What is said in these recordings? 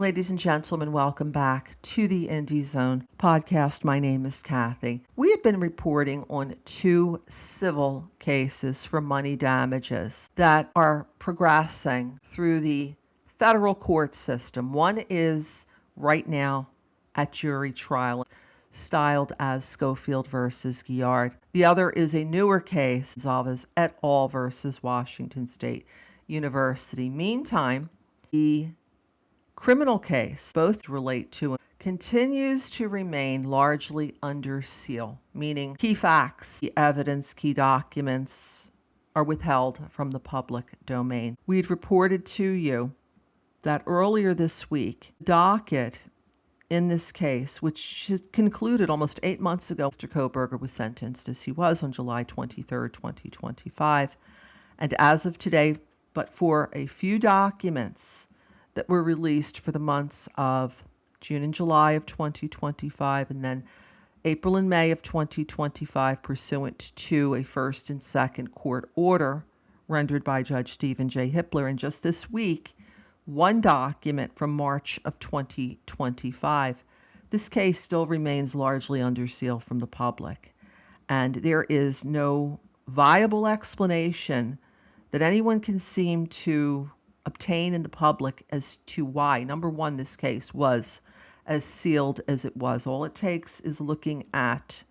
Ladies and gentlemen, welcome back to the Indie Zone podcast. My name is Kathy. We have been reporting on two civil cases for money damages that are progressing through the federal court system. One is right now at jury trial, styled as Schofield versus Guillard. The other is a newer case, Zalvez et al. Versus Washington State University. Meantime, the criminal case, both relate to, continues to remain largely under seal, meaning key facts, key evidence, key documents are withheld from the public domain. We'd reported to you that earlier this week, the docket in this case, which concluded almost 8 months ago, Mr. Kohberger was sentenced as he was on July 23rd, 2025. And as of today, but for a few documents that were released for the months of June and July of 2025, and then April and May of 2025, pursuant to a first and second court order rendered by Judge Stephen J. Hippler. And just this week, one document from March of 2025. This case still remains largely under seal from the public, and there is no viable explanation that anyone can seem to obtain in the public as to why, number one, this case was as sealed as it was. All it takes is looking at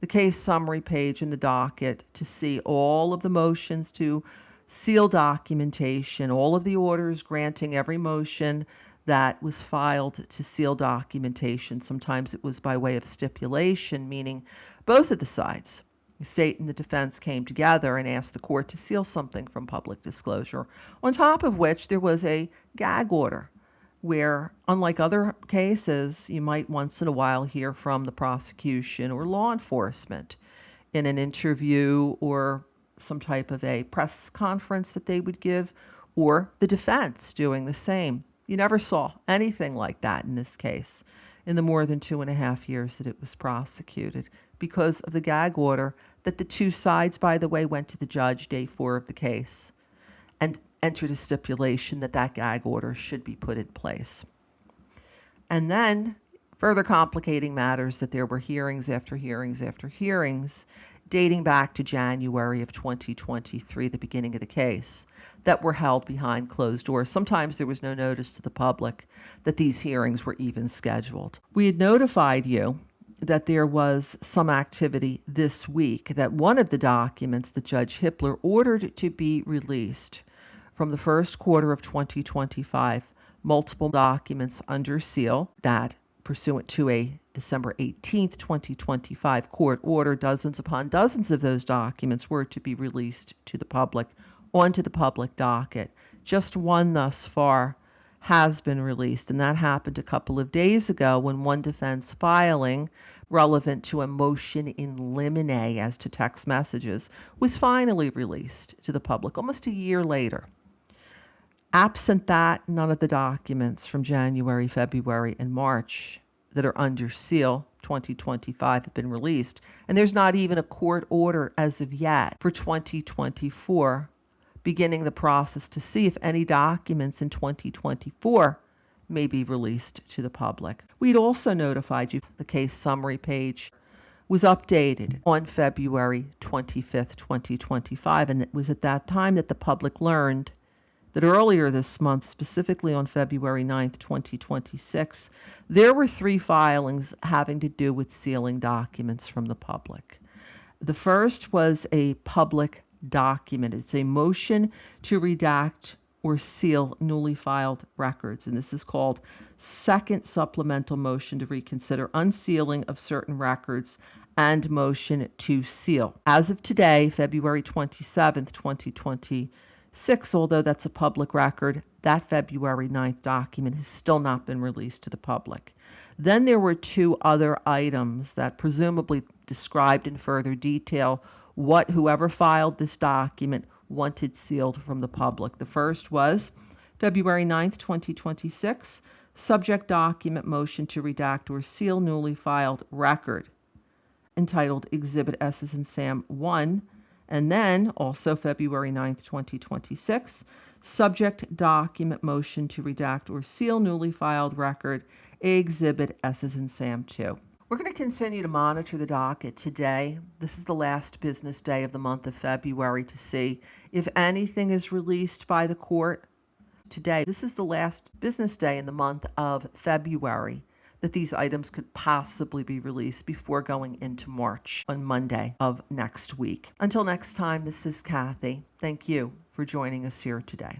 the case summary page in the docket to see all of the motions to seal documentation, all of the orders granting every motion that was filed to seal documentation. Sometimes it was by way of stipulation, meaning both of the sides, the state and the defense, came together and asked the court to seal something from public disclosure, on top of which there was a gag order where, unlike other cases, you might once in a while hear from the prosecution or law enforcement in an interview or some type of a press conference that they would give, or the defense doing the same. You never saw anything like that in this case in the more than 2.5 years that it was prosecuted, because of the gag order that the two sides, by the way, went to the judge day 4 of the case and entered a stipulation that that gag order should be put in place. And then, further complicating matters, that there were hearings after hearings after hearings dating back to January of 2023, the beginning of the case, that were held behind closed doors. Sometimes there was no notice to the public that these hearings were even scheduled. We had notified you that there was some activity this week, that one of the documents that Judge Hippler ordered to be released from the first quarter of 2025, multiple documents under seal that, pursuant to a December 18th, 2025 court order, dozens upon dozens of those documents were to be released to the public, onto the public docket. Just one thus far has been released, and that happened a couple of days ago when one defense filing relevant to a motion in limine as to text messages was finally released to the public almost a year later. Absent that, none of the documents from January, February, and March that are under seal 2025 have been released, and there's not even a court order as of yet for 2024 beginning the process to see if any documents in 2024 may be released to the public. We'd also notified you the case summary page was updated on February 25th, 2025, and it was at that time that the public learned that earlier this month, specifically on February 9th, 2026, there were 3 filings having to do with sealing documents from the public. The first was a public document. It's a motion to redact or seal newly filed records, and this is called Second Supplemental Motion to Reconsider Unsealing of Certain Records and Motion to Seal. As of today, February 27th, 2026, although that's a public record, that February 9th document has still not been released to the public. Then there were 2 other items that presumably described in further detail what whoever filed this document wanted sealed from the public. The first was February 9th, 2026, subject document motion to redact or seal newly filed record, entitled Exhibit S as in Sam 1, and then also February 9th, 2026, Subject document motion to redact or seal newly filed record, Exhibit S as in Sam 2. We're going to continue to monitor the docket today. This is the last business day of the month of February to see if anything is released by the court today. This is the last business day in the month of February that these items could possibly be released before going into March on Monday of next week. Until next time, this is Kathy. Thank you for joining us here today.